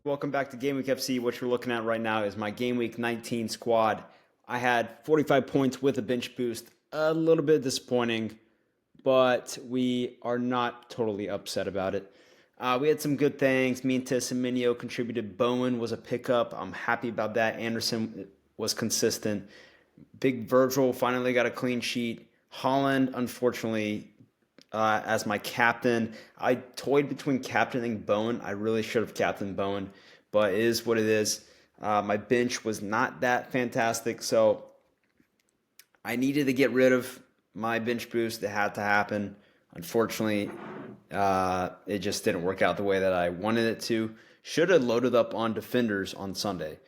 Welcome back to Game Week FC. What you're looking at right now is my Game Week 19 squad. I had 45 points with a bench boost. A little bit disappointing, but we are not totally upset about it. We had some good things. Mintis and Minio contributed. Bowen was a pickup. I'm happy about that. Anderson was consistent. Big Virgil finally got a clean sheet. Holland, unfortunately, as my captain. I toyed between captaining Bowen. I really should have captained Bowen, but it is what it is. My bench was not that fantastic, so I needed to get rid of my bench boost. It had to happen. Unfortunately, it just didn't work out the way that I wanted it to. Should have loaded up on defenders on Sunday.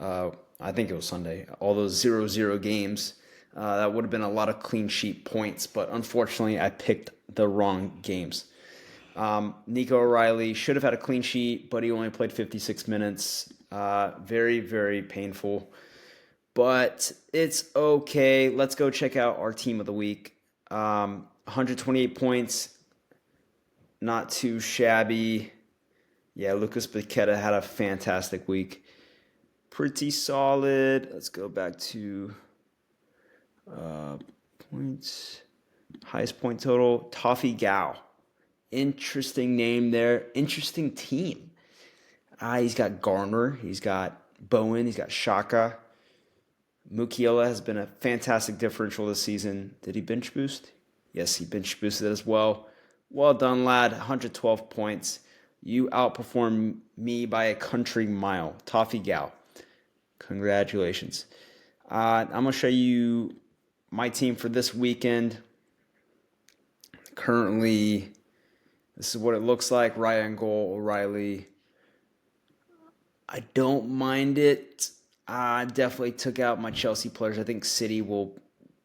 I think it was Sunday. All those 0-0 games. That would have been a lot of clean sheet points, but unfortunately, I picked the wrong games. Nico O'Reilly should have had a clean sheet, but he only played 56 minutes. Very, very painful. But it's okay. Let's go check out our team of the week. 128 points. Not too shabby. Yeah, Lucas Paqueta had a fantastic week. Pretty solid. Let's go back to points. Highest point total. Toffee Gao. Interesting name there. Interesting team. He's got Garner. He's got Bowen. He's got Shaka. Mukiela has been a fantastic differential this season. Did he bench boost? Yes, he bench boosted as well. Well done, lad. 112 points. You outperformed me by a country mile. Toffee Gao. Congratulations. I'm going to show you my team for this weekend. Currently, this is what it looks like. Ryan goal, O'Reilly. I don't mind it. I definitely took out my Chelsea players. I think City will.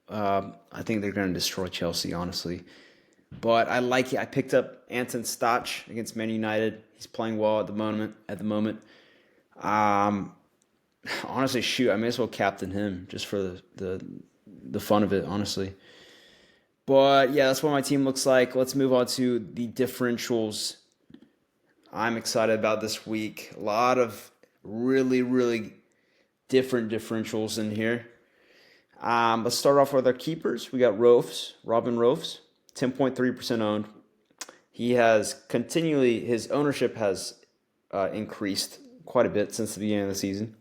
I think they're going to destroy Chelsea, honestly. But I like it. I picked up Anton Stach against Man United. He's playing well at the moment. Honestly, shoot, I may as well captain him just for the fun of it, honestly. But yeah, that's what my team looks like. Let's move on to the differentials. I'm excited about this week. A lot of really, really different differentials in here. Let's start off with our keepers. We got Robin Rofes, 10.3% owned. He has his ownership has increased quite a bit since the beginning of the season,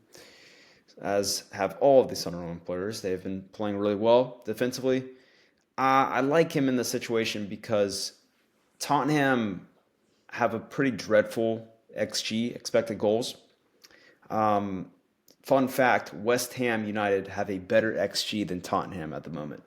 as have all of the Sunderland players. They've been playing really well defensively. I like him in this situation because Tottenham have a pretty dreadful XG, expected goals. Fun fact, West Ham United have a better XG than Tottenham at the moment.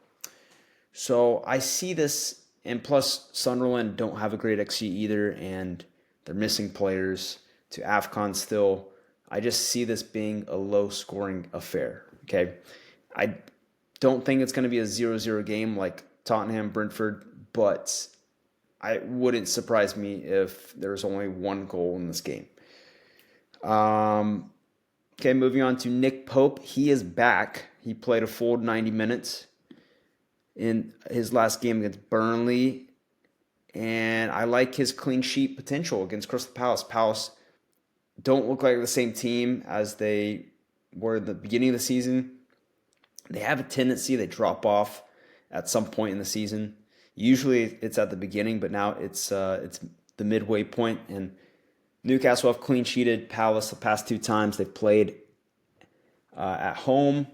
So I see this, and plus Sunderland don't have a great XG either, and they're missing players to AFCON still. I just see this being a low-scoring affair, okay? I don't think it's going to be a 0-0 game like Tottenham-Brentford, but it wouldn't surprise me if there's only one goal in this game. Okay, moving on to Nick Pope. He is back. He played a full 90 minutes in his last game against Burnley, and I like his clean sheet potential against Crystal Palace. Palace don't look like the same team as they were at the beginning of the season. They have a tendency they drop off at some point in the season. Usually it's at the beginning, but now it's the midway point. And Newcastle have clean sheeted Palace the past two times they've played at home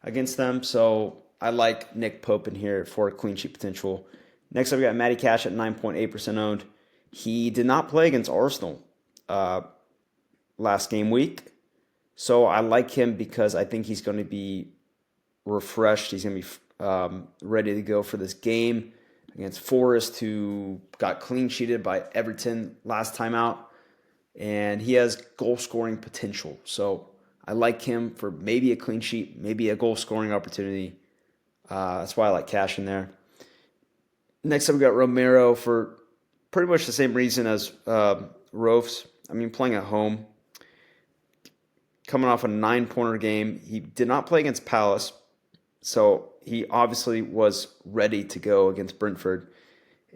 against them. So I like Nick Pope in here for clean sheet potential. Next up, we got Matty Cash at 9.8% owned. He did not play against Arsenal last game week. So I like him because I think he's going to be refreshed. He's going to be ready to go for this game against Forest, who got clean sheeted by Everton last time out. And he has goal-scoring potential. So I like him for maybe a clean sheet, maybe a goal-scoring opportunity. That's why I like Cash in there. Next up, we got Romero for pretty much the same reason as Rofes. I mean, playing at home. Coming off a 9-pointer game. He did not play against Palace, so he obviously was ready to go against Brentford.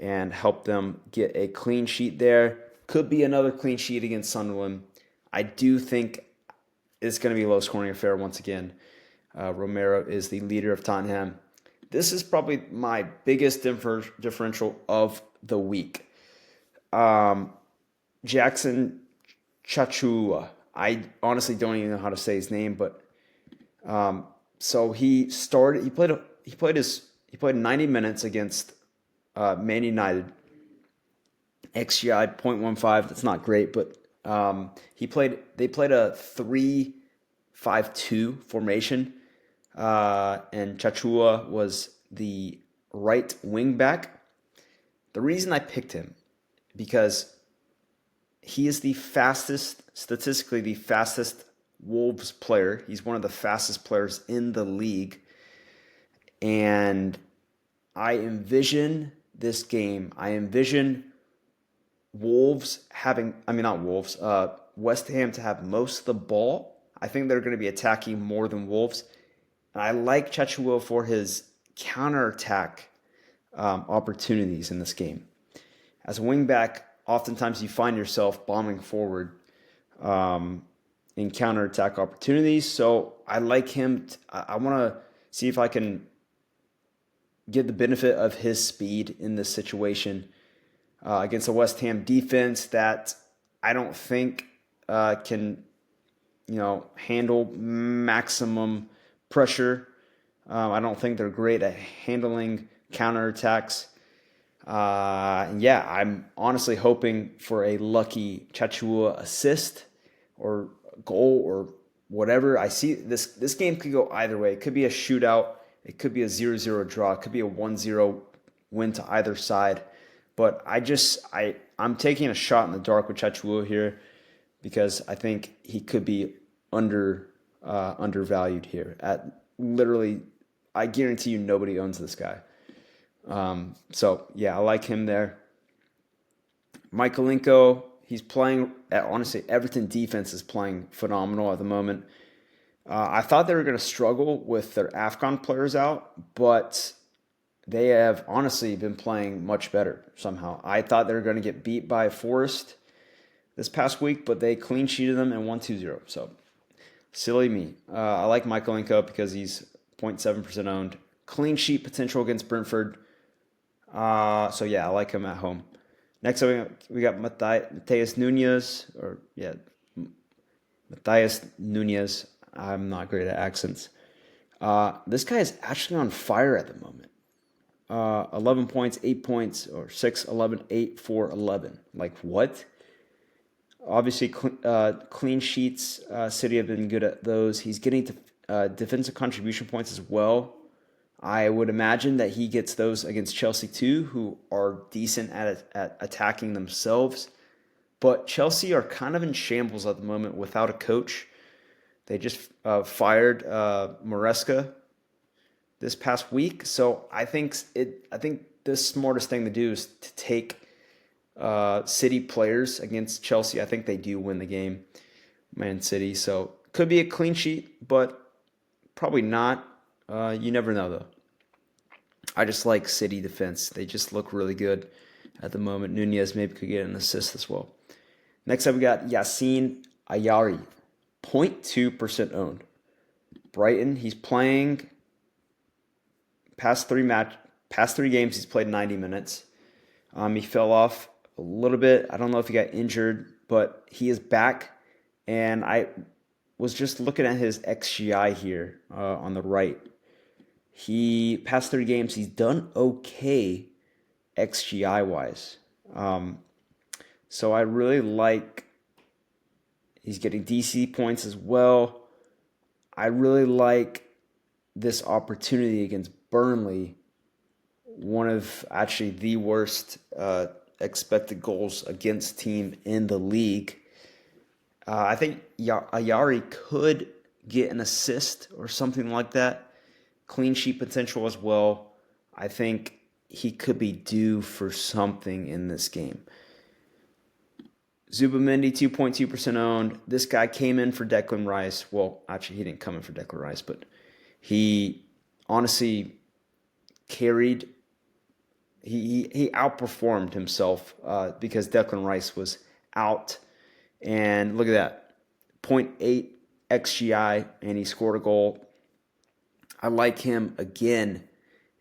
and help them get a clean sheet there. Could be another clean sheet against Sunderland. I do think it's going to be a low-scoring affair once again. Romero is the leader of Tottenham. This is probably my biggest differential of the week. Jackson Chachua. I honestly don't even know how to say his name, but so he started. He played 90 minutes against Man United. XGI 0.15. That's not great, but they played a 3-5-2 formation, and Chachua was the right wing back. The reason I picked him because he is statistically the fastest Wolves player. He's one of the fastest players in the league. And I envision this game. I envision West Ham to have most of the ball. I think they're going to be attacking more than Wolves. And I like Chachua for his counterattack opportunities in this game. As a wingback, oftentimes you find yourself bombing forward in counterattack opportunities. So I like him. I want to see if I can get the benefit of his speed in this situation against a West Ham defense that I don't think can, handle maximum pressure. I don't think they're great at handling counterattacks. I'm honestly hoping for a lucky Chachua assist or goal or whatever. I see this game could go either way. It could be a shootout. It could be a 0-0 draw. It could be a 1-0 win to either side. But I'm taking a shot in the dark with Chachua here because I think he could be undervalued here. At literally, I guarantee you nobody owns this guy. I like him there. Michaelenko, he's playing, honestly, Everton defense is playing phenomenal at the moment. I thought they were going to struggle with their AFCON players out, but they have honestly been playing much better somehow. I thought they were going to get beat by Forest this past week, but they clean sheeted them and won 2-0. So, silly me. I like Michaelenko because he's 0.7% owned. Clean sheet potential against Brentford. I like him at home. Next up, we got Matheus Nunes. I'm not great at accents. This guy is actually on fire at the moment. 11 points, 8 points, or 6, 11, 8, 4, 11. Like, what? Obviously, clean sheets. City have been good at those. He's getting to defensive contribution points as well. I would imagine that he gets those against Chelsea too, who are decent at attacking themselves. But Chelsea are kind of in shambles at the moment without a coach. They just fired Maresca this past week, so I think the smartest thing to do is to take City players against Chelsea. I think they do win the game, Man City. So could be a clean sheet, but probably not. You never know, though. I just like City defense. They just look really good at the moment. Nunez maybe could get an assist as well. Next up, we got Yassine Ayari, 0.2% owned. Brighton, he's playing past three games, he's played 90 minutes. He fell off a little bit. I don't know if he got injured, but he is back. And I was just looking at his XGI here on the right. He past 3 games, he's done okay XGI wise. So I really like. He's getting DC points as well. I really like this opportunity against Burnley. One of actually the worst expected goals against team in the league. I think Ayari could get an assist or something like that. Clean sheet potential as well. I think he could be due for something in this game. Zubamendi, 2.2% owned. This guy came in for Declan Rice. Well, actually, he didn't come in for Declan Rice, but he honestly carried he outperformed himself because Declan Rice was out. And look at that, point 0.8 XGI, and he scored a goal. I like him again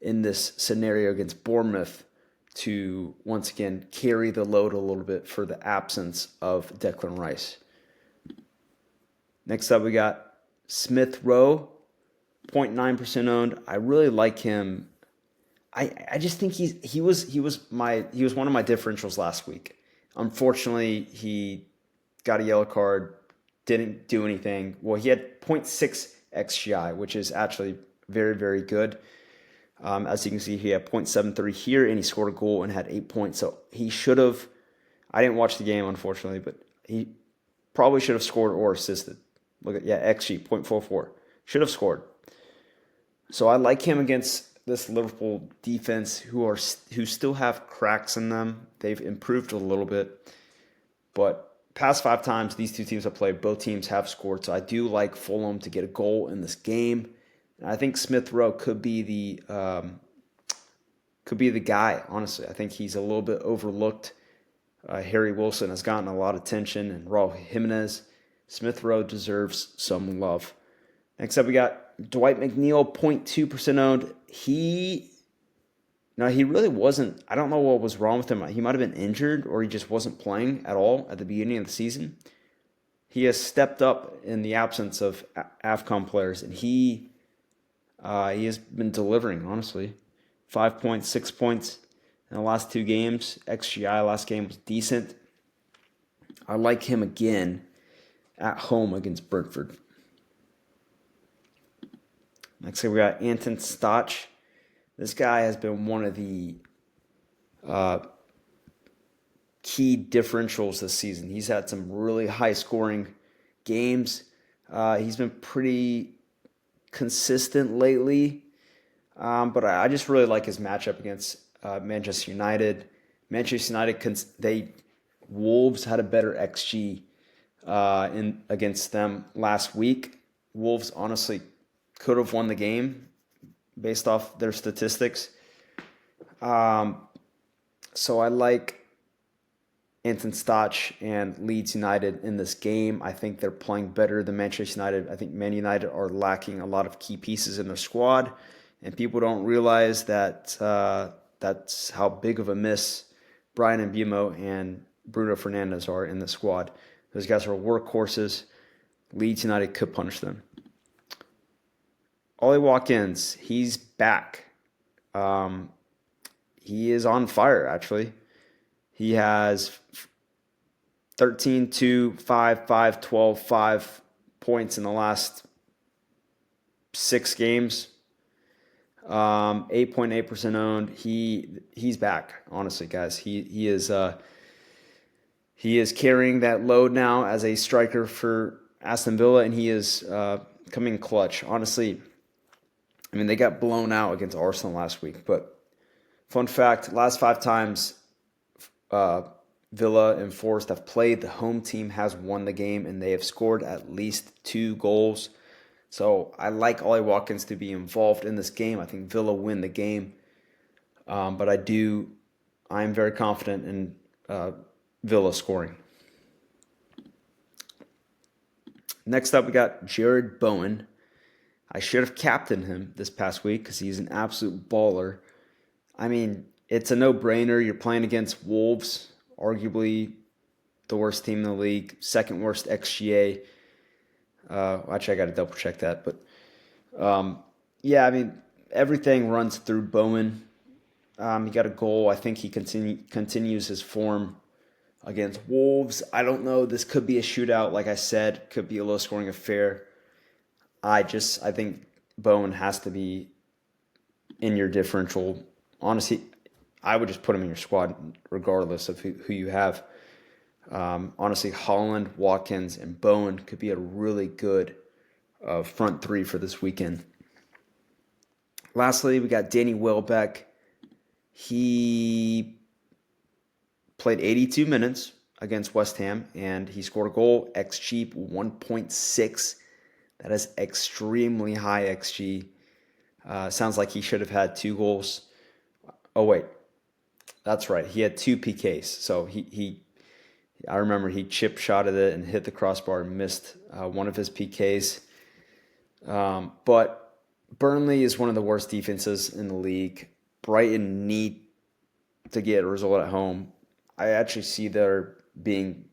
in this scenario against Bournemouth to once again carry the load a little bit for the absence of Declan Rice. Next up, we got Smith Rowe, 0.9% owned. I really like him. I just think he was one of my differentials last week. Unfortunately, he got a yellow card, didn't do anything. Well, he had 0.6 XGI, which is actually very, very good. As you can see, he had 0.73 here, and he scored a goal and had 8 points. So he should have, I didn't watch the game, unfortunately, but he probably should have scored or assisted. Look at, XG, 0.44. Should have scored. So I like him against this Liverpool defense who still have cracks in them. They've improved a little bit. But past 5 times these two teams have played, both teams have scored. So I do like Fulham to get a goal in this game. I think Smith Rowe could be the guy. Honestly, I think he's a little bit overlooked. Harry Wilson has gotten a lot of attention, and Raul Jimenez. Smith Rowe deserves some love. Next up, we got Dwight McNeil, 0.2% owned. He really wasn't. I don't know what was wrong with him. He might have been injured, or he just wasn't playing at all at the beginning of the season. He has stepped up in the absence of AFCON players, and he has been delivering, honestly. 5 points, 6 points in the last 2 games. XGI last game was decent. I like him again at home against Brentford. Next up, we got Anton Stach. This guy has been one of the key differentials this season. He's had some really high-scoring games. He's been pretty consistent lately, but I just really like his matchup against Manchester United. Manchester United, Wolves had a better XG against them last week. Wolves honestly could have won the game based off their statistics. So I like Anton Stach and Leeds United in this game. I think they're playing better than Manchester United. I think Man United are lacking a lot of key pieces in their squad, and people don't realize that that's how big of a miss Brian Mbeumo and Bruno Fernandes are in the squad. Those guys are workhorses. Leeds United could punish them. Ollie Watkins, he's back. He is on fire, actually. He has 13, 2, 5, 5, 12, 5 points in the last 6 games. 8.8% owned. He's back, honestly, guys. He is carrying that load now as a striker for Aston Villa, and he is coming clutch. Honestly, I mean, they got blown out against Arsenal last week, but fun fact, last 5 times Villa and Forest have played, the home team has won the game, and they have scored at least 2 goals. So I like Ollie Watkins to be involved in this game. I think Villa win the game, but I'm very confident in Villa scoring. Next up, we got Jared Bowen. I should have captained him this past week because he's an absolute baller. I mean, it's a no-brainer. You're playing against Wolves, arguably the worst team in the league, second worst XGA. Actually, I got to double-check that. But, yeah, I mean, everything runs through Bowen. He got a goal. I think he continues his form against Wolves. I don't know. This could be a shootout, like I said. Could be a low-scoring affair. I think Bowen has to be in your differential. Honestly, I would just put him in your squad regardless of who you have. Honestly, Holland, Watkins, and Bowen could be a really good front 3 for this weekend. Lastly, we got Danny Welbeck. He played 82 minutes against West Ham, and he scored a goal. XG 1.6. That is extremely high XG. Sounds like he should have had 2 goals. Oh, wait. That's right. He had two PKs. So I remember he chip shotted it and hit the crossbar and missed one of his PKs. But Burnley is one of the worst defenses in the league. Brighton need to get a result at home. I actually see there being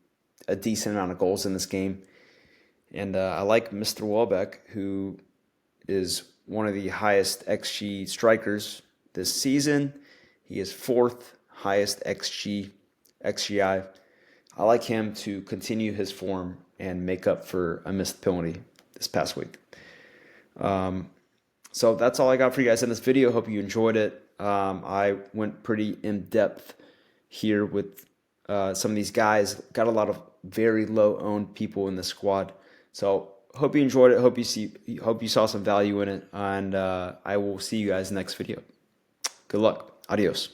a decent amount of goals in this game. And I like Mr. Welbeck, who is one of the highest XG strikers this season. He is fourth highest XGI. I like him to continue his form and make up for a missed penalty this past week. So that's all I got for you guys in this video. Hope you enjoyed it. I went pretty in depth here with some of these guys. Got a lot of very low owned people in the squad. So hope you enjoyed it. Hope you saw some value in it, and I will see you guys next video. Good luck. Adios.